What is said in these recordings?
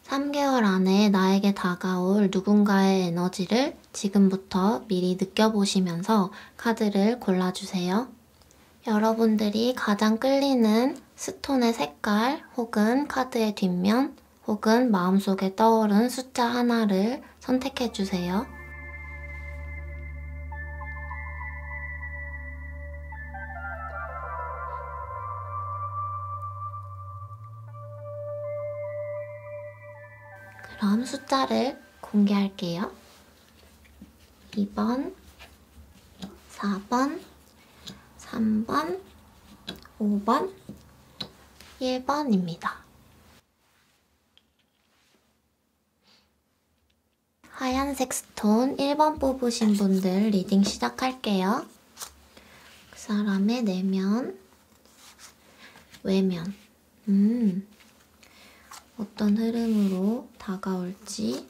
(3개월) 안에 나에게 다가올 누군가의 에너지를 지금부터 미리 느껴보시면서 카드를 골라주세요. 여러분들이 가장 끌리는 스톤의 색깔 혹은 카드의 뒷면 혹은 마음속에 떠오른 숫자 하나를 선택해주세요. 그럼 숫자를 공개할게요. 2번, 4번, 3번, 5번, 1번입니다. 하얀색 스톤 1번 뽑으신 분들 리딩 시작할게요. 그 사람의 내면, 외면. 어떤 흐름으로 다가올지,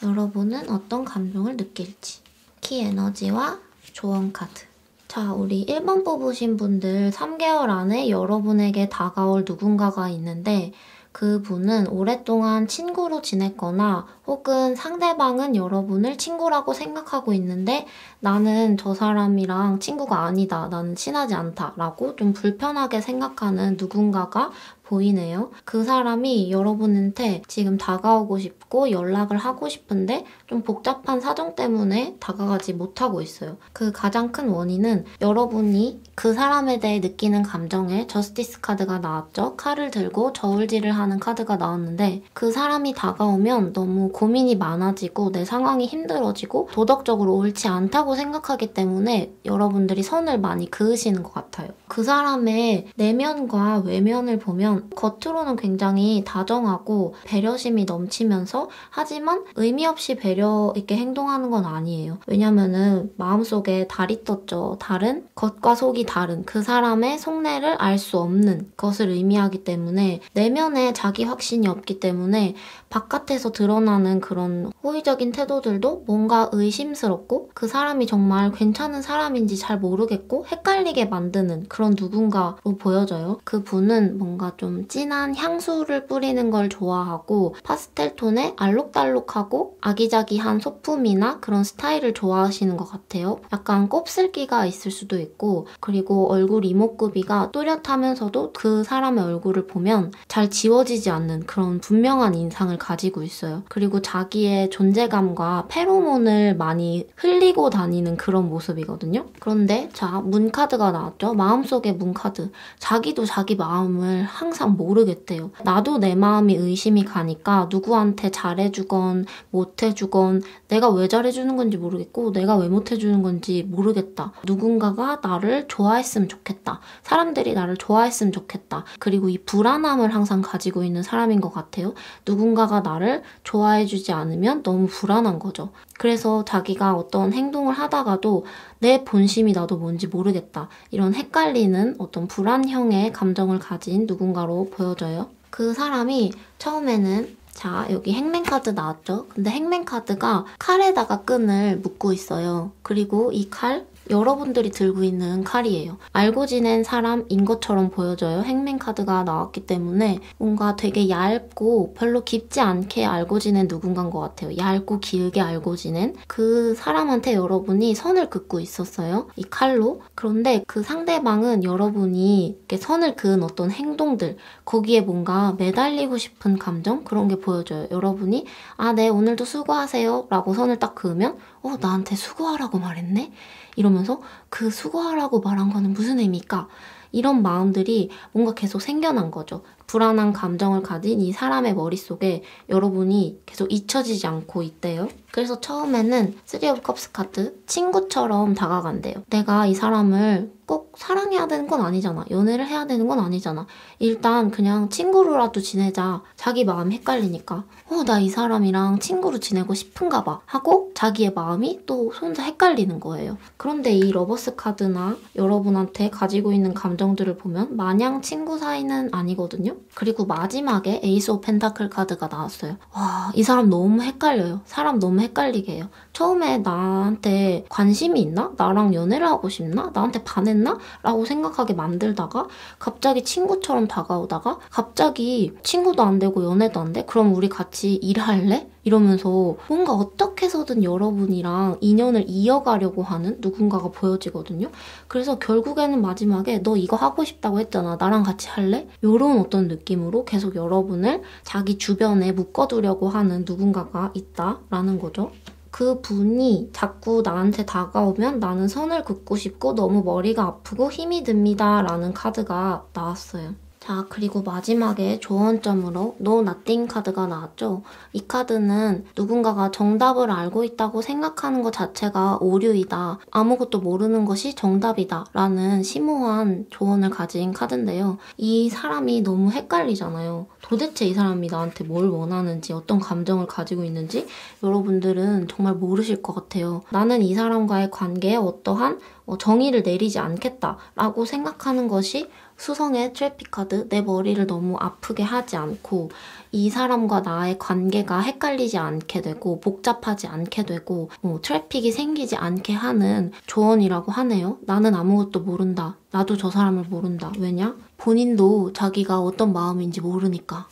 여러분은 어떤 감정을 느낄지. 키 에너지와 조언 카드. 자, 우리 1번 뽑으신 분들 3개월 안에 여러분에게 다가올 누군가가 있는데 그분은 오랫동안 친구로 지냈거나 혹은 상대방은 여러분을 친구라고 생각하고 있는데 나는 저 사람이랑 친구가 아니다, 나는 친하지 않다 라고 좀 불편하게 생각하는 누군가가 보이네요. 그 사람이 여러분한테 지금 다가오고 싶고 연락을 하고 싶은데 좀 복잡한 사정 때문에 다가가지 못하고 있어요. 그 가장 큰 원인은 여러분이 그 사람에 대해 느끼는 감정에 저스티스 카드가 나왔죠. 칼을 들고 저울질을 하는 카드가 나왔는데 그 사람이 다가오면 너무 고민이 많아지고 내 상황이 힘들어지고 도덕적으로 옳지 않다고 생각하기 때문에 여러분들이 선을 많이 그으시는 것 같아요. 그 사람의 내면과 외면을 보면 겉으로는 굉장히 다정하고 배려심이 넘치면서 하지만 의미 없이 배려 있게 행동하는 건 아니에요. 왜냐면은 마음속에 달이 떴죠. 달은 겉과 속이 다른 그 사람의 속내를 알 수 없는 것을 의미하기 때문에 내면에 자기 확신이 없기 때문에 바깥에서 드러나는 그런 호의적인 태도들도 뭔가 의심스럽고 그 사람이 정말 괜찮은 사람인지 잘 모르겠고 헷갈리게 만드는 그런 누군가로 보여져요. 그분은 뭔가 좀 진한 향수를 뿌리는 걸 좋아하고 파스텔 톤의 알록달록하고 아기자기한 소품이나 그런 스타일을 좋아하시는 것 같아요. 약간 곱슬기가 있을 수도 있고 그리고 얼굴 이목구비가 또렷하면서도 그 사람의 얼굴을 보면 잘 지워지지 않는 그런 분명한 인상을 가지고 있어요. 그리고 자기의 존재감과 페로몬을 많이 흘리고 다니는 그런 모습이거든요. 그런데 자, 문카드가 나왔죠. 마음속의 문카드. 자기도 자기 마음을 항상 모르겠대요. 나도 내 마음이 의심이 가니까 누구한테 잘해주건 못해주건 내가 왜 잘해주는 건지 모르겠고 내가 왜 못해주는 건지 모르겠다. 누군가가 나를 좋아했으면 좋겠다. 사람들이 나를 좋아했으면 좋겠다. 그리고 이 불안함을 항상 가지고 있는 사람인 것 같아요. 누군가가 나를 좋아해주지 않으면 너무 불안한 거죠. 그래서 자기가 어떤 행동을 하다가도 내 본심이 나도 뭔지 모르겠다. 이런 헷갈리는 어떤 불안형의 감정을 가진 누군가로 보여져요. 그 사람이 처음에는 자, 여기 행맨 카드 나왔죠? 근데 행맨 카드가 칼에다가 끈을 묶고 있어요. 그리고 이 칼 여러분들이 들고 있는 칼이에요. 알고 지낸 사람인 것처럼 보여져요. 행맨 카드가 나왔기 때문에 뭔가 되게 얇고 별로 깊지 않게 알고 지낸 누군가인 것 같아요. 얇고 길게 알고 지낸 그 사람한테 여러분이 선을 긋고 있었어요. 이 칼로. 그런데 그 상대방은 여러분이 이렇게 선을 그은 어떤 행동들, 거기에 뭔가 매달리고 싶은 감정? 그런 게 보여져요. 여러분이 네, 오늘도 수고하세요 라고 선을 딱 그으면 나한테 수고하라고 말했네? 이러면서 그 수고하라고 말한 거는 무슨 의미일까? 이런 마음들이 뭔가 계속 생겨난 거죠. 불안한 감정을 가진 이 사람의 머릿속에 여러분이 계속 잊혀지지 않고 있대요. 그래서 처음에는 3 of Cups 카드, 친구처럼 다가간대요. 내가 이 사람을 꼭 사랑해야 되는 건 아니잖아. 연애를 해야 되는 건 아니잖아. 일단 그냥 친구로라도 지내자. 자기 마음이 헷갈리니까 나 이 사람이랑 친구로 지내고 싶은가 봐 하고 자기의 마음이 또 혼자 헷갈리는 거예요. 그런데 이 러버스 카드나 여러분한테 가지고 있는 감정들을 보면 마냥 친구 사이는 아니거든요. 그리고 마지막에 에이스 오브 펜타클 카드가 나왔어요. 와, 이 사람 너무 헷갈려요. 사람 너무 헷갈리게 해요. 처음에 나한테 관심이 있나? 나랑 연애를 하고 싶나? 나한테 반했나? 라고 생각하게 만들다가 갑자기 친구처럼 다가오다가 갑자기 친구도 안 되고 연애도 안 돼? 그럼 우리 같이 일할래? 이러면서 뭔가 어떻게 해서든 여러분이랑 인연을 이어가려고 하는 누군가가 보여지거든요. 그래서 결국에는 마지막에 너 이거 하고 싶다고 했잖아. 나랑 같이 할래? 이런 어떤 느낌으로 계속 여러분을 자기 주변에 묶어두려고 하는 누군가가 있다라는 거죠. 그 분이 자꾸 나한테 다가오면 나는 선을 긋고 싶고 너무 머리가 아프고 힘이 듭니다 라는 카드가 나왔어요. 자, 그리고 마지막에 조언점으로 No Nothing 카드가 나왔죠. 이 카드는 누군가가 정답을 알고 있다고 생각하는 것 자체가 오류이다. 아무것도 모르는 것이 정답이다. 라는 심오한 조언을 가진 카드인데요. 이 사람이 너무 헷갈리잖아요. 도대체 이 사람이 나한테 뭘 원하는지, 어떤 감정을 가지고 있는지 여러분들은 정말 모르실 것 같아요. 나는 이 사람과의 관계에 어떠한 정의를 내리지 않겠다라고 생각하는 것이 수성의 트래픽 카드, 내 머리를 너무 아프게 하지 않고 이 사람과 나의 관계가 헷갈리지 않게 되고 복잡하지 않게 되고 트래픽이 생기지 않게 하는 조언이라고 하네요. 나는 아무것도 모른다. 나도 저 사람을 모른다. 왜냐? 본인도 자기가 어떤 마음인지 모르니까.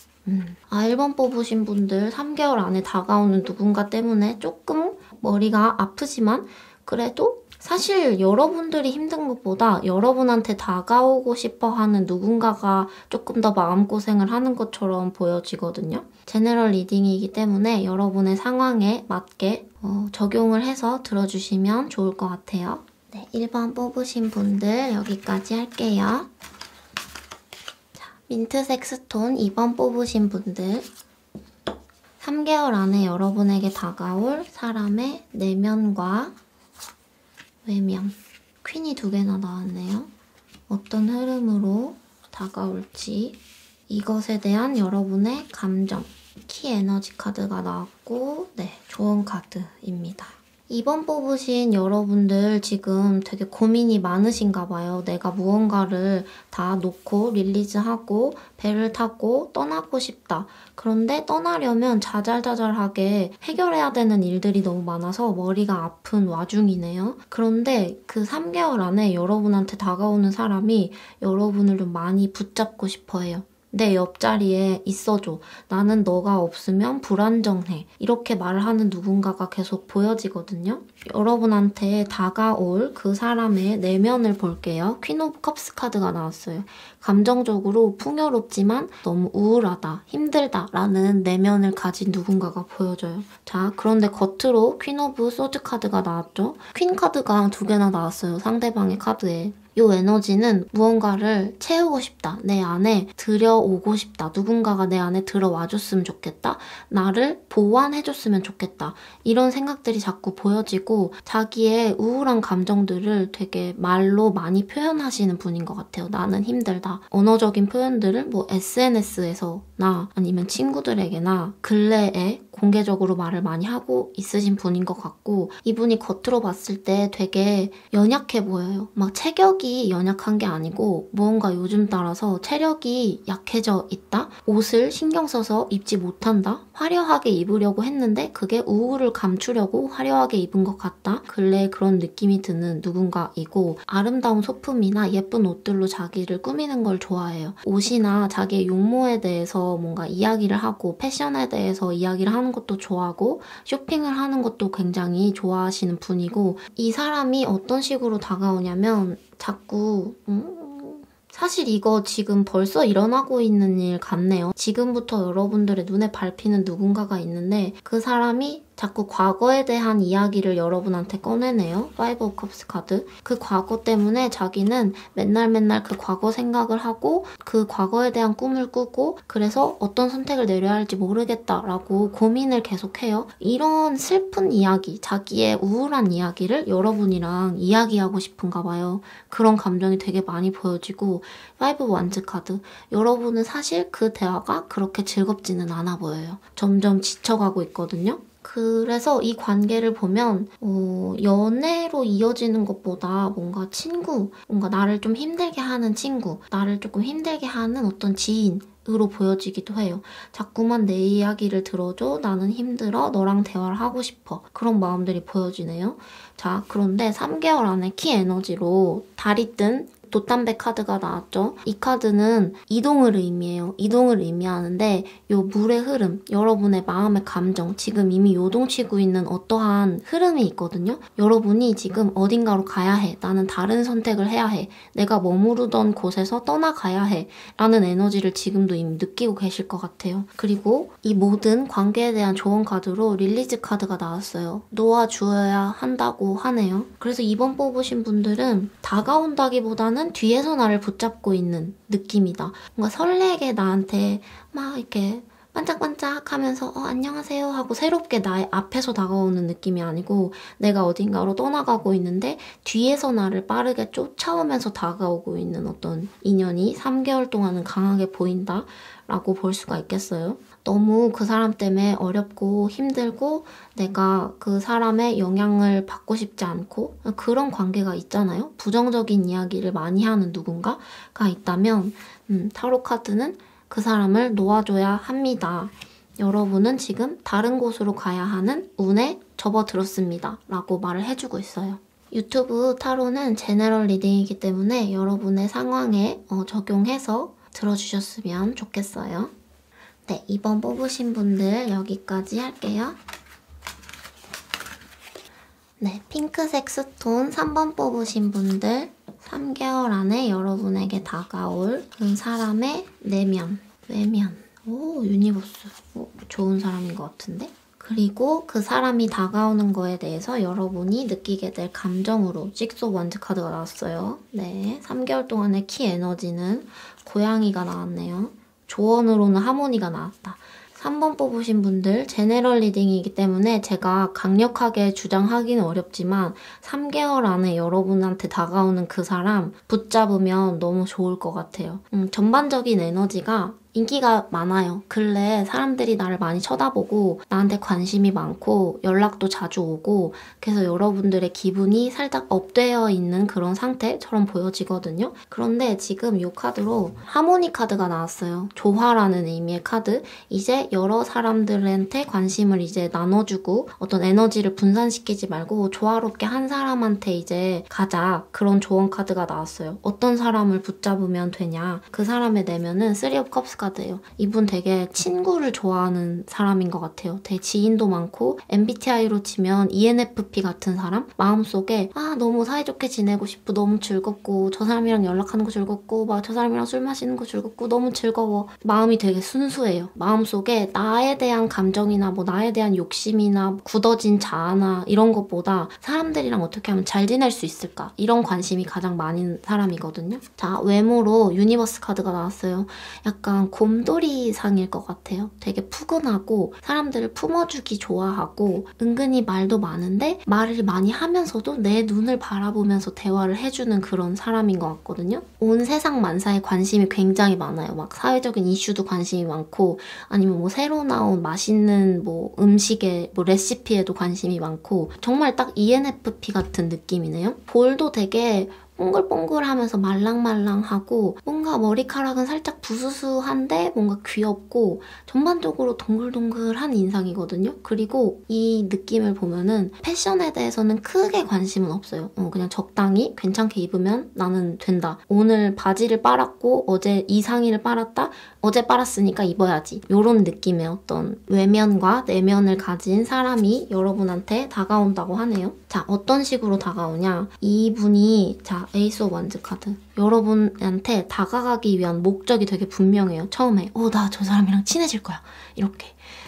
1번 뽑으신 분들 3개월 안에 다가오는 누군가 때문에 조금 머리가 아프지만 그래도 사실 여러분들이 힘든 것보다 여러분한테 다가오고 싶어하는 누군가가 조금 더 마음고생을 하는 것처럼 보여지거든요. 제너럴 리딩이기 때문에 여러분의 상황에 맞게 적용을 해서 들어주시면 좋을 것 같아요. 네, 1번 뽑으신 분들 여기까지 할게요. 자, 민트색 스톤 2번 뽑으신 분들 3개월 안에 여러분에게 다가올 사람의 내면과 외면. 퀸이 2개나 나왔네요. 어떤 흐름으로 다가올지 이것에 대한 여러분의 감정. 키 에너지 카드가 나왔고 네, 조언 카드입니다. 2번 뽑으신 여러분들 지금 되게 고민이 많으신가 봐요. 내가 무언가를 다 놓고 릴리즈하고 배를 타고 떠나고 싶다. 그런데 떠나려면 자잘자잘하게 해결해야 되는 일들이 너무 많아서 머리가 아픈 와중이네요. 그런데 그 3개월 안에 여러분한테 다가오는 사람이 여러분을 좀 많이 붙잡고 싶어 해요. 내 옆자리에 있어줘. 나는 너가 없으면 불안정해. 이렇게 말을 하는 누군가가 계속 보여지거든요. 여러분한테 다가올 그 사람의 내면을 볼게요. 퀸 오브 컵스 카드가 나왔어요. 감정적으로 풍요롭지만 너무 우울하다, 힘들다 라는 내면을 가진 누군가가 보여져요. 자, 그런데 겉으로 퀸 오브 소드 카드가 나왔죠. 퀸 카드가 2개나 나왔어요. 상대방의 카드에. 이 에너지는 무언가를 채우고 싶다. 내 안에 들여오고 싶다. 누군가가 내 안에 들어와줬으면 좋겠다. 나를 보완해줬으면 좋겠다. 이런 생각들이 자꾸 보여지고 자기의 우울한 감정들을 되게 말로 많이 표현하시는 분인 것 같아요. 나는 힘들다. 언어적인 표현들을 SNS에서나 아니면 친구들에게나 근래에 공개적으로 말을 많이 하고 있으신 분인 것 같고 이분이 겉으로 봤을 때 되게 연약해 보여요. 막 체격이 연약한 게 아니고 무언가 요즘 따라서 체력이 약해져 있다? 옷을 신경 써서 입지 못한다? 화려하게 입으려고 했는데 그게 우울을 감추려고 화려하게 입은 것 같다? 근래에 그런 느낌이 드는 누군가이고 아름다운 소품이나 예쁜 옷들로 자기를 꾸미는 걸 좋아해요. 옷이나 자기의 용모에 대해서 뭔가 이야기를 하고 패션에 대해서 이야기를 하는 것도 좋아하고 쇼핑을 하는 것도 굉장히 좋아하시는 분이고 이 사람이 어떤 식으로 다가오냐면 자꾸 사실 이거 지금 벌써 일어나고 있는 일 같네요. 지금부터 여러분들의 눈에 밟히는 누군가가 있는데 그 사람이 자꾸 과거에 대한 이야기를 여러분한테 꺼내네요. 파이브 오브 컵스 카드. 그 과거 때문에 자기는 맨날 그 과거 생각을 하고 그 과거에 대한 꿈을 꾸고 그래서 어떤 선택을 내려야 할지 모르겠다라고 고민을 계속해요. 이런 슬픈 이야기, 자기의 우울한 이야기를 여러분이랑 이야기하고 싶은가 봐요. 그런 감정이 되게 많이 보여지고 파이브 원즈 카드. 여러분은 사실 그 대화가 그렇게 즐겁지는 않아 보여요. 점점 지쳐가고 있거든요. 그래서 이 관계를 보면 연애로 이어지는 것보다 뭔가 친구, 뭔가 나를 좀 힘들게 하는 친구, 나를 조금 힘들게 하는 어떤 지인으로 보여지기도 해요. 자꾸만 내 이야기를 들어줘, 나는 힘들어, 너랑 대화를 하고 싶어. 그런 마음들이 보여지네요. 자, 그런데 3개월 안에 키 에너지로 달이 뜬 돛담배 카드가 나왔죠. 이 카드는 이동을 의미해요. 이동을 의미하는데 이 물의 흐름, 여러분의 마음의 감정, 지금 이미 요동치고 있는 어떠한 흐름이 있거든요. 여러분이 지금 어딘가로 가야 해. 나는 다른 선택을 해야 해. 내가 머무르던 곳에서 떠나가야 해. 라는 에너지를 지금도 이미 느끼고 계실 것 같아요. 그리고 이 모든 관계에 대한 조언 카드로 릴리즈 카드가 나왔어요. 놓아주어야 한다고 하네요. 그래서 이번 뽑으신 분들은 다가온다기보다는 뒤에서 나를 붙잡고 있는 느낌이다. 뭔가 설레게 나한테 막 이렇게 반짝반짝 하면서 안녕하세요 하고 새롭게 나의 앞에서 다가오는 느낌이 아니고 내가 어딘가로 떠나가고 있는데 뒤에서 나를 빠르게 쫓아오면서 다가오고 있는 어떤 인연이 3개월 동안은 강하게 보인다 라고 볼 수가 있겠어요. 너무 그 사람 때문에 어렵고 힘들고 내가 그 사람의 영향을 받고 싶지 않고 그런 관계가 있잖아요. 부정적인 이야기를 많이 하는 누군가가 있다면 타로 카드는 그 사람을 놓아줘야 합니다. 여러분은 지금 다른 곳으로 가야 하는 운에 접어들었습니다. 라고 말을 해주고 있어요. 유튜브 타로는 제너럴 리딩이기 때문에 여러분의 상황에 적용해서 들어주셨으면 좋겠어요. 네, 이번 뽑으신 분들 여기까지 할게요. 네, 핑크색 스톤 3번 뽑으신 분들 3개월 안에 여러분에게 다가올 그 사람의 내면, 외면. 오, 유니버스. 좋은 사람인 것 같은데? 그리고 그 사람이 다가오는 거에 대해서 여러분이 느끼게 될 감정으로 직소 원즈 카드가 나왔어요. 네, 3개월 동안의 키 에너지는 고양이가 나왔네요. 조언으로는 하모니가 나왔다. 3번 뽑으신 분들 제너럴 리딩이기 때문에 제가 강력하게 주장하기는 어렵지만 3개월 안에 여러분한테 다가오는 그 사람 붙잡으면 너무 좋을 것 같아요. 전반적인 에너지가 인기가 많아요. 근래 사람들이 나를 많이 쳐다보고 나한테 관심이 많고 연락도 자주 오고 그래서 여러분들의 기분이 살짝 업되어 있는 그런 상태처럼 보여지거든요. 그런데 지금 이 카드로 하모니 카드가 나왔어요. 조화라는 의미의 카드. 이제 여러 사람들한테 관심을 이제 나눠주고 어떤 에너지를 분산시키지 말고 조화롭게 한 사람한테 이제 가자. 그런 조언 카드가 나왔어요. 어떤 사람을 붙잡으면 되냐. 그 사람의 내면은 3 of Cups 카드예요. 이분 되게 친구를 좋아하는 사람인 것 같아요. 되게 지인도 많고 MBTI로 치면 ENFP 같은 사람? 마음속에 너무 사이좋게 지내고 싶고 너무 즐겁고 저 사람이랑 연락하는 거 즐겁고 막 저 사람이랑 술 마시는 거 즐겁고 너무 즐거워. 마음이 되게 순수해요. 마음속에 나에 대한 감정이나 뭐 나에 대한 욕심이나 굳어진 자아나 이런 것보다 사람들이랑 어떻게 하면 잘 지낼 수 있을까? 이런 관심이 가장 많은 사람이거든요. 자, 외모로 유니버스 카드가 나왔어요. 약간 약간 곰돌이 상일 것 같아요. 되게 푸근하고 사람들을 품어주기 좋아하고 은근히 말도 많은데 말을 많이 하면서도 내 눈을 바라보면서 대화를 해주는 그런 사람인 것 같거든요. 온 세상 만사에 관심이 굉장히 많아요. 막 사회적인 이슈도 관심이 많고 아니면 뭐 새로 나온 맛있는 뭐 음식에 뭐 레시피에도 관심이 많고 정말 딱 ENFP 같은 느낌이네요. 볼도 되게 뽕글뽕글하면서 말랑말랑하고 뭔가 머리카락은 살짝 부스스한데 뭔가 귀엽고 전반적으로 동글동글한 인상이거든요. 그리고 이 느낌을 보면은 패션에 대해서는 크게 관심은 없어요. 그냥 적당히 괜찮게 입으면 나는 된다. 오늘 바지를 빨았고 어제 이 상의를 빨았다? 어제 빨았으니까 입어야지. 이런 느낌의 어떤 외면과 내면을 가진 사람이 여러분한테 다가온다고 하네요. 자, 어떤 식으로 다가오냐? 이분이 자, 에이스 오브 완즈 카드. 여러분한테 다가가기 위한 목적이 되게 분명해요. 처음에 나 저 사람이랑 친해질 거야. 이렇게.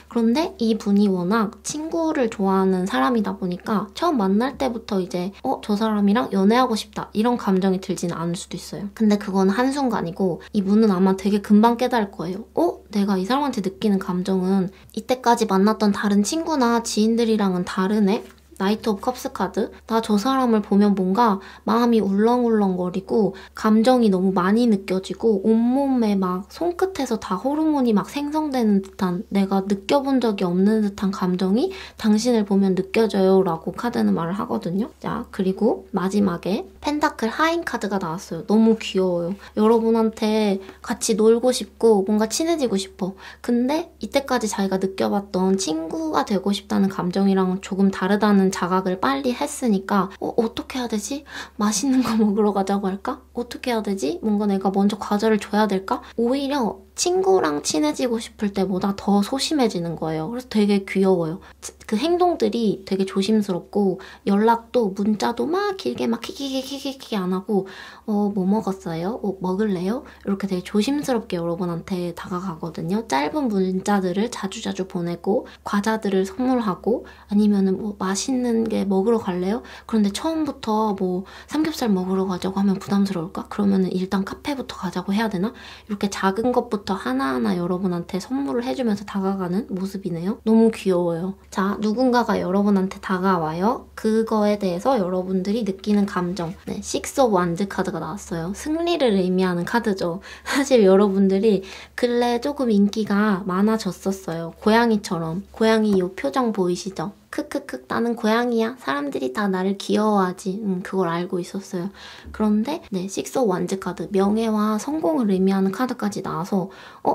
그런데 이분이 워낙 친구를 좋아하는 사람이다 보니까 처음 만날 때부터 이제 저 사람이랑 연애하고 싶다 이런 감정이 들지는 않을 수도 있어요. 근데 그건 한순간이고 이분은 아마 되게 금방 깨달을 거예요. 내가 이 사람한테 느끼는 감정은 이때까지 만났던 다른 친구나 지인들이랑은 다르네? 나이트 오브 컵스 카드. 나 저 사람을 보면 뭔가 마음이 울렁울렁거리고 감정이 너무 많이 느껴지고 온몸에 막 손끝에서 다 호르몬이 막 생성되는 듯한 내가 느껴본 적이 없는 듯한 감정이 당신을 보면 느껴져요 라고 카드는 말을 하거든요. 자, 그리고 마지막에 펜타클 하인 카드가 나왔어요. 너무 귀여워요. 여러분한테 같이 놀고 싶고 뭔가 친해지고 싶어. 근데 이때까지 자기가 느껴봤던 친구가 되고 싶다는 감정이랑 조금 다르다는 자각을 빨리 했으니까 어떻게 해야 되지? 맛있는 거 먹으러 가자고 할까? 어떻게 해야 되지? 뭔가 내가 먼저 과자를 줘야 될까? 오히려 친구랑 친해지고 싶을 때보다 더 소심해지는 거예요. 그래서 되게 귀여워요. 그 행동들이 되게 조심스럽고 연락도 문자도 막 길게 막 키키키키키 안 하고 뭐 먹었어요? 먹을래요? 이렇게 되게 조심스럽게 여러분한테 다가가거든요. 짧은 문자들을 자주자주 보내고 과자들을 선물하고 아니면은 뭐 맛있는 게 먹으러 갈래요? 그런데 처음부터 뭐 삼겹살 먹으러 가자고 하면 부담스러울까? 그러면은 일단 카페부터 가자고 해야 되나? 이렇게 작은 것부터 하나하나 여러분한테 선물을 해주면서 다가가는 모습이네요. 너무 귀여워요. 자, 누군가가 여러분한테 다가와요. 그거에 대해서 여러분들이 느끼는 감정. 네, 식스 오브 완즈 카드가 나왔어요. 승리를 의미하는 카드죠. 사실 여러분들이 근래 조금 인기가 많아졌었어요. 고양이처럼. 고양이 이 표정 보이시죠? 크크크 나는 고양이야. 사람들이 다 나를 귀여워하지. 그걸 알고 있었어요. 그런데 네, 식스 오브 완즈 카드. 명예와 성공을 의미하는 카드까지 나와서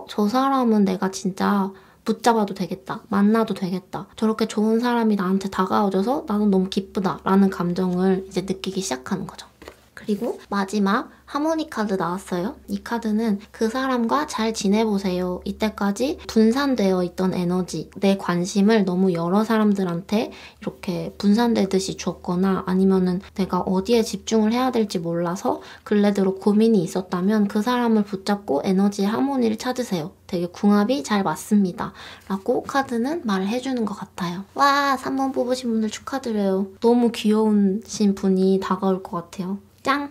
저 사람은 내가 진짜 붙잡아도 되겠다. 만나도 되겠다. 저렇게 좋은 사람이 나한테 다가와줘서 나는 너무 기쁘다. 라는 감정을 이제 느끼기 시작하는 거죠. 그리고 마지막 하모니 카드 나왔어요. 이 카드는 그 사람과 잘 지내보세요. 이때까지 분산되어 있던 에너지, 내 관심을 너무 여러 사람들한테 이렇게 분산되듯이 주었거나 아니면은 내가 어디에 집중을 해야 될지 몰라서 근래 들어 고민이 있었다면 그 사람을 붙잡고 에너지의 하모니를 찾으세요. 되게 궁합이 잘 맞습니다. 라고 카드는 말을 해주는 것 같아요. 와, 3번 뽑으신 분들 축하드려요. 너무 귀여우신 분이 다가올 것 같아요. 짱!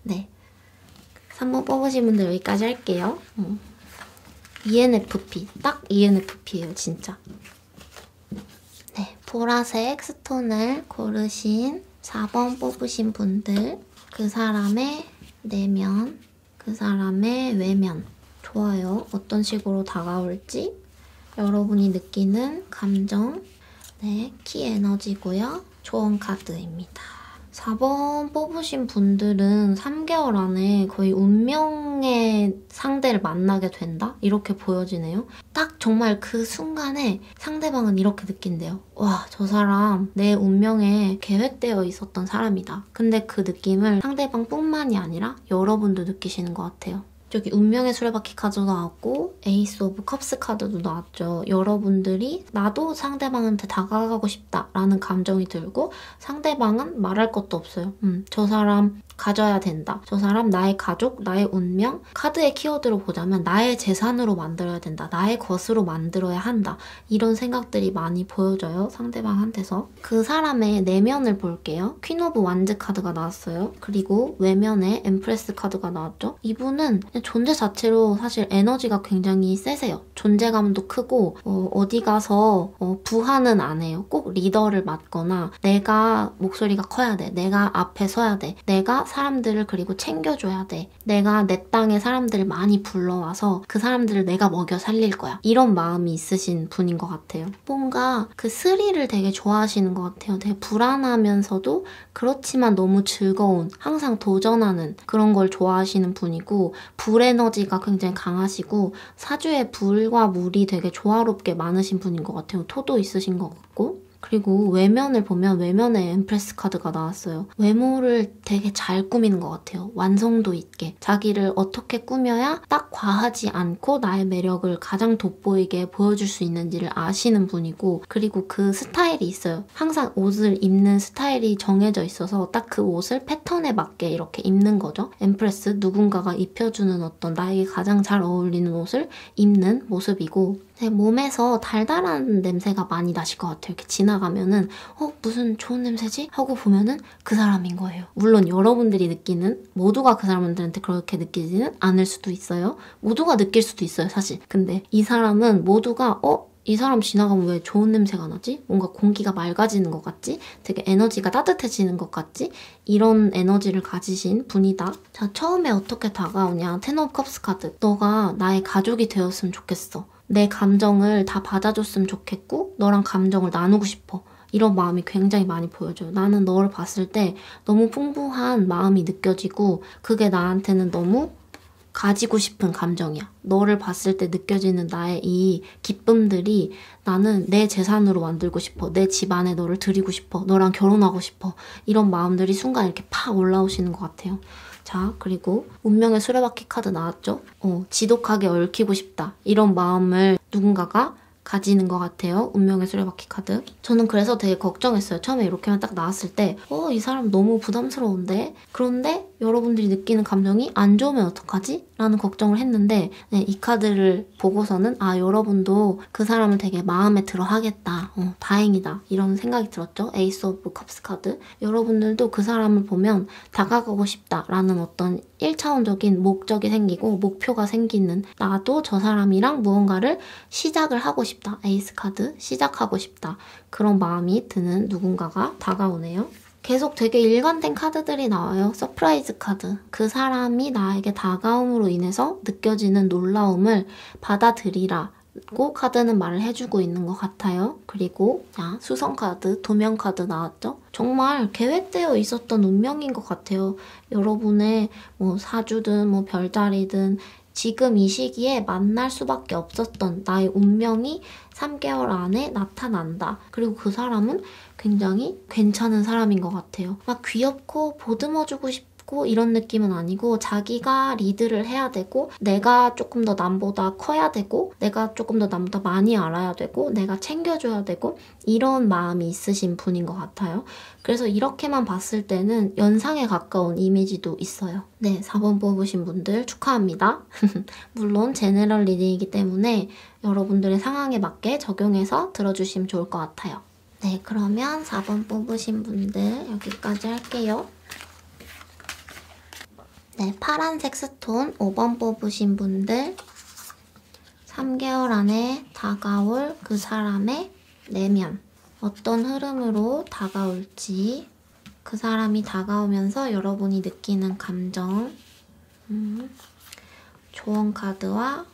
네, 3번 뽑으신 분들 여기까지 할게요. ENFP, 딱 ENFP예요, 진짜. 네, 보라색 스톤을 고르신 4번 뽑으신 분들, 그 사람의 내면, 그 사람의 외면. 좋아요. 어떤 식으로 다가올지, 여러분이 느끼는 감정, 네, 키 에너지고요. 조언 카드입니다. 4번 뽑으신 분들은 3개월 안에 거의 운명의 상대를 만나게 된다? 이렇게 보여지네요. 딱 정말 그 순간에 상대방은 이렇게 느낀대요. 와, 저 사람 내 운명에 계획되어 있었던 사람이다. 근데 그 느낌을 상대방뿐만이 아니라 여러분도 느끼시는 것 같아요. 저기 운명의 수레바퀴 카드도 나왔고 에이스 오브 컵스 카드도 나왔죠. 여러분들이 나도 상대방한테 다가가고 싶다라는 감정이 들고 상대방은 말할 것도 없어요. 저 사람 가져야 된다. 저 사람 나의 가족, 나의 운명, 카드의 키워드로 보자면 나의 재산으로 만들어야 된다. 나의 것으로 만들어야 한다. 이런 생각들이 많이 보여져요. 상대방한테서. 그 사람의 내면을 볼게요. 퀸 오브 완즈 카드가 나왔어요. 그리고 외면에 엠프레스 카드가 나왔죠. 이분은 존재 자체로 사실 에너지가 굉장히 세세요. 존재감도 크고 어디 가서 부하는 안 해요. 꼭 리더를 맡거나 내가 목소리가 커야 돼. 내가 앞에 서야 돼. 내가 사람들을 그리고 챙겨줘야 돼. 내가 내 땅에 사람들을 많이 불러와서 그 사람들을 내가 먹여 살릴 거야. 이런 마음이 있으신 분인 것 같아요. 뭔가 그 스릴을 되게 좋아하시는 것 같아요. 되게 불안하면서도 그렇지만 너무 즐거운, 항상 도전하는 그런 걸 좋아하시는 분이고 불 에너지가 굉장히 강하시고 사주에 불과 물이 되게 조화롭게 많으신 분인 것 같아요. 토도 있으신 것 같고 그리고 외면을 보면 외면에 엠프레스 카드가 나왔어요. 외모를 되게 잘 꾸미는 것 같아요. 완성도 있게. 자기를 어떻게 꾸며야 딱 과하지 않고 나의 매력을 가장 돋보이게 보여줄 수 있는지를 아시는 분이고 그리고 그 스타일이 있어요. 항상 옷을 입는 스타일이 정해져 있어서 딱 그 옷을 패턴에 맞게 이렇게 입는 거죠. 엠프레스, 누군가가 입혀주는 어떤 나에게 가장 잘 어울리는 옷을 입는 모습이고 제 몸에서 달달한 냄새가 많이 나실 것 같아요. 이렇게 지나가면은 무슨 좋은 냄새지? 하고 보면은 그 사람인 거예요. 물론 여러분들이 느끼는 모두가 그 사람들한테 그렇게 느끼지는 않을 수도 있어요. 모두가 느낄 수도 있어요, 사실. 근데 이 사람은 모두가 이 사람 지나가면 왜 좋은 냄새가 나지? 뭔가 공기가 맑아지는 것 같지? 되게 에너지가 따뜻해지는 것 같지? 이런 에너지를 가지신 분이다. 자, 처음에 어떻게 다가오냐? 텐 오브 컵스 카드. 너가 나의 가족이 되었으면 좋겠어. 내 감정을 다 받아줬으면 좋겠고 너랑 감정을 나누고 싶어. 이런 마음이 굉장히 많이 보여져요. 나는 너를 봤을 때 너무 풍부한 마음이 느껴지고 그게 나한테는 너무 가지고 싶은 감정이야. 너를 봤을 때 느껴지는 나의 이 기쁨들이 나는 내 재산으로 만들고 싶어. 내 집안에 너를 드리고 싶어. 너랑 결혼하고 싶어. 이런 마음들이 순간 이렇게 팍 올라오시는 것 같아요. 자, 그리고 운명의 수레바퀴 카드 나왔죠? 지독하게 얽히고 싶다. 이런 마음을 누군가가 가지는 것 같아요. 운명의 수레바퀴 카드. 저는 그래서 되게 걱정했어요. 처음에 이렇게만 딱 나왔을 때 이 사람 너무 부담스러운데? 그런데 여러분들이 느끼는 감정이 안 좋으면 어떡하지? 라는 걱정을 했는데 이 카드를 보고서는 여러분도 그 사람을 되게 마음에 들어 하겠다. 다행이다. 이런 생각이 들었죠. 에이스 오브 컵스 카드. 여러분들도 그 사람을 보면 다가가고 싶다라는 어떤 1차원적인 목적이 생기고 목표가 생기는 나도 저 사람이랑 무언가를 시작을 하고 싶다. 에이스 카드. 시작하고 싶다. 그런 마음이 드는 누군가가 다가오네요. 계속 되게 일관된 카드들이 나와요. 서프라이즈 카드. 그 사람이 나에게 다가옴으로 인해서 느껴지는 놀라움을 받아들이라고 카드는 말을 해주고 있는 것 같아요. 그리고 수성 카드, 도면 카드 나왔죠? 정말 계획되어 있었던 운명인 것 같아요. 여러분의 사주든 별자리든 지금 이 시기에 만날 수밖에 없었던 나의 운명이 3개월 안에 나타난다. 그리고 그 사람은 굉장히 괜찮은 사람인 것 같아요. 막 귀엽고 보듬어주고 싶고 이런 느낌은 아니고 자기가 리드를 해야 되고 내가 조금 더 남보다 커야 되고 내가 조금 더 남보다 많이 알아야 되고 내가 챙겨줘야 되고 이런 마음이 있으신 분인 것 같아요. 그래서 이렇게만 봤을 때는 연상에 가까운 이미지도 있어요. 네, 4번 뽑으신 분들 축하합니다. 물론 제너럴 리딩이기 때문에 여러분들의 상황에 맞게 적용해서 들어주시면 좋을 것 같아요. 네, 그러면 4번 뽑으신 분들 여기까지 할게요. 네, 파란색 스톤 5번 뽑으신 분들 3개월 안에 다가올 그 사람의 내면 어떤 흐름으로 다가올지 그 사람이 다가오면서 여러분이 느끼는 감정 조언 카드와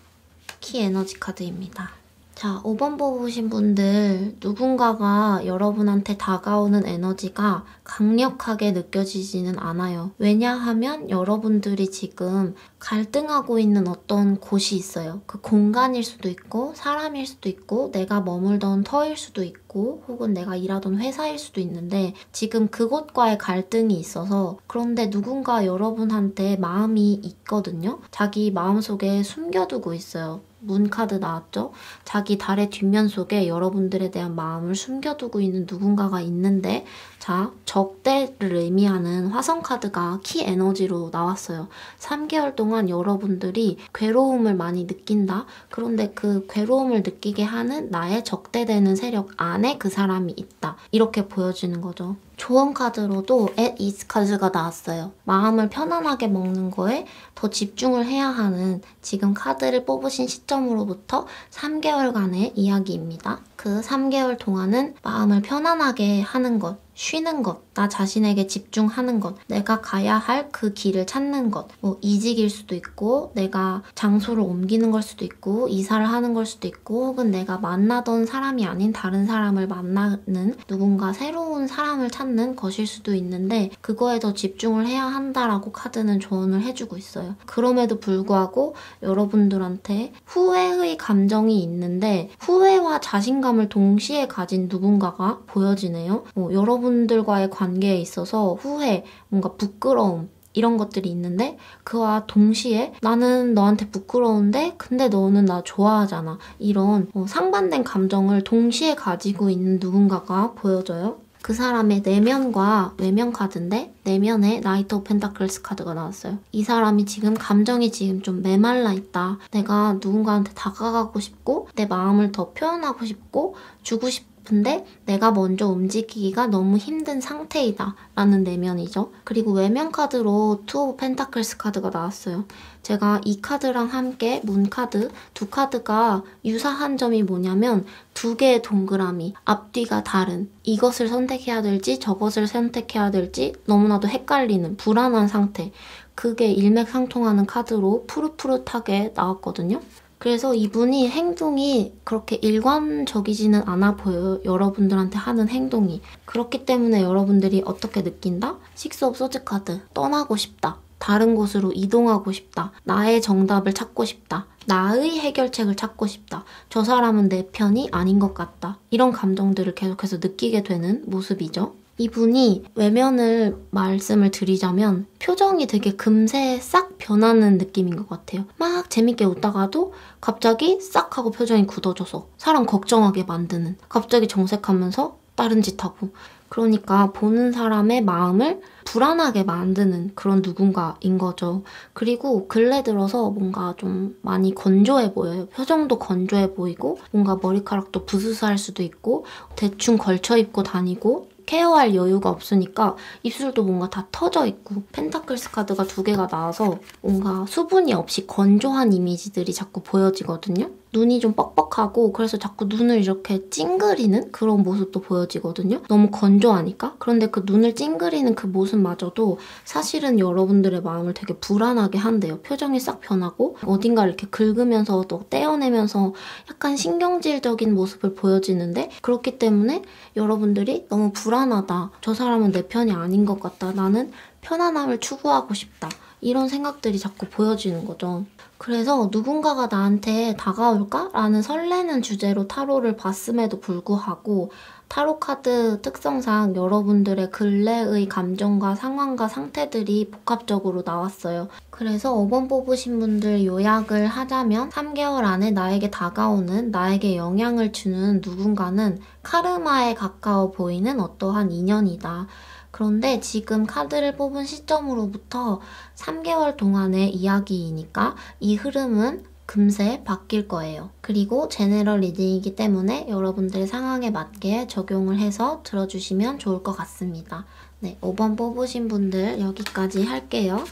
키 에너지 카드입니다. 자, 5번 뽑으신 분들 누군가가 여러분한테 다가오는 에너지가 강력하게 느껴지지는 않아요. 왜냐하면 여러분들이 지금 갈등하고 있는 어떤 곳이 있어요. 그 공간일 수도 있고 사람일 수도 있고 내가 머물던 터일 수도 있고 혹은 내가 일하던 회사일 수도 있는데 지금 그곳과의 갈등이 있어서 그런데 누군가 여러분한테 마음이 있거든요. 자기 마음속에 숨겨두고 있어요. 문 카드 나왔죠? 자기 달의 뒷면 속에 여러분들에 대한 마음을 숨겨두고 있는 누군가가 있는데, 자, 적대를 의미하는 화성 카드가 키 에너지로 나왔어요. 3개월 동안 여러분들이 괴로움을 많이 느낀다. 그런데 그 괴로움을 느끼게 하는 나의 적대되는 세력 안에 그 사람이 있다. 이렇게 보여지는 거죠. 조언 카드로도 at ease 카드가 나왔어요. 마음을 편안하게 먹는 거에 더 집중을 해야 하는 지금 카드를 뽑으신 시점으로부터 3개월간의 이야기입니다. 그 3개월 동안은 마음을 편안하게 하는 것, 쉬는 것, 나 자신에게 집중하는 것, 내가 가야 할 그 길을 찾는 것, 뭐 이직일 수도 있고 내가 장소를 옮기는 걸 수도 있고 이사를 하는 걸 수도 있고 혹은 내가 만나던 사람이 아닌 다른 사람을 만나는 누군가 새로운 사람을 찾는 것일 수도 있는데 그거에 더 집중을 해야 한다라고 카드는 조언을 해주고 있어요. 그럼에도 불구하고 여러분들한테 후회의 감정이 있는데 후회와 자신감을 동시에 가진 누군가가 보여지네요. 여러분들과의 관계에 있어서 후회, 뭔가 부끄러움 이런 것들이 있는데 그와 동시에 나는 너한테 부끄러운데 근데 너는 나 좋아하잖아. 이런 상반된 감정을 동시에 가지고 있는 누군가가 보여져요. 그 사람의 내면과 외면 카드인데 내면에 나이트 오브 펜타클스 카드가 나왔어요. 이 사람이 지금 감정이 지금 좀 메말라 있다. 내가 누군가한테 다가가고 싶고 내 마음을 더 표현하고 싶고 주고 싶은데 내가 먼저 움직이기가 너무 힘든 상태이다 라는 내면이죠. 그리고 외면 카드로 투 오브 펜타클스 카드가 나왔어요. 제가 이 카드랑 함께 문 카드 두 카드가 유사한 점이 뭐냐면 두 개의 동그라미, 앞뒤가 다른 이것을 선택해야 될지 저것을 선택해야 될지 너무나도 헷갈리는 불안한 상태 그게 일맥상통하는 카드로 푸릇푸릇하게 나왔거든요. 그래서 이분이 행동이 그렇게 일관적이지는 않아 보여요. 여러분들한테 하는 행동이. 그렇기 때문에 여러분들이 어떻게 느낀다? 식스 오브 소즈 카드. 떠나고 싶다. 다른 곳으로 이동하고 싶다. 나의 정답을 찾고 싶다. 나의 해결책을 찾고 싶다. 저 사람은 내 편이 아닌 것 같다. 이런 감정들을 계속해서 느끼게 되는 모습이죠. 이분이 외면을 말씀을 드리자면 표정이 되게 금세 싹 변하는 느낌인 것 같아요. 막 재밌게 웃다가도 갑자기 싹 하고 표정이 굳어져서 사람 걱정하게 만드는 갑자기 정색하면서 다른 짓 하고 그러니까 보는 사람의 마음을 불안하게 만드는 그런 누군가인 거죠. 그리고 근래 들어서 뭔가 좀 많이 건조해 보여요. 표정도 건조해 보이고 뭔가 머리카락도 부스스할 수도 있고 대충 걸쳐 입고 다니고 케어할 여유가 없으니까 입술도 뭔가 다 터져 있고 펜타클스 카드가 두 개가 나와서 뭔가 수분이 없이 건조한 이미지들이 자꾸 보여지거든요. 눈이 좀 뻑뻑하고 그래서 자꾸 눈을 이렇게 찡그리는 그런 모습도 보여지거든요. 너무 건조하니까. 그런데 그 눈을 찡그리는 그 모습마저도 사실은 여러분들의 마음을 되게 불안하게 한대요. 표정이 싹 변하고 어딘가를 이렇게 긁으면서 또 떼어내면서 약간 신경질적인 모습을 보여지는데 그렇기 때문에 여러분들이 너무 불안하다. 저 사람은 내 편이 아닌 것 같다. 나는 편안함을 추구하고 싶다. 이런 생각들이 자꾸 보여지는 거죠. 그래서 누군가가 나한테 다가올까? 라는 설레는 주제로 타로를 봤음에도 불구하고 타로 카드 특성상 여러분들의 근래의 감정과 상황과 상태들이 복합적으로 나왔어요. 그래서 5번 뽑으신 분들 요약을 하자면 3개월 안에 나에게 다가오는 나에게 영향을 주는 누군가는 카르마에 가까워 보이는 어떠한 인연이다. 그런데 지금 카드를 뽑은 시점으로부터 3개월 동안의 이야기이니까 이 흐름은 금세 바뀔 거예요. 그리고 제너럴 리딩이기 때문에 여러분들 상황에 맞게 적용을 해서 들어주시면 좋을 것 같습니다. 네, 5번 뽑으신 분들 여기까지 할게요.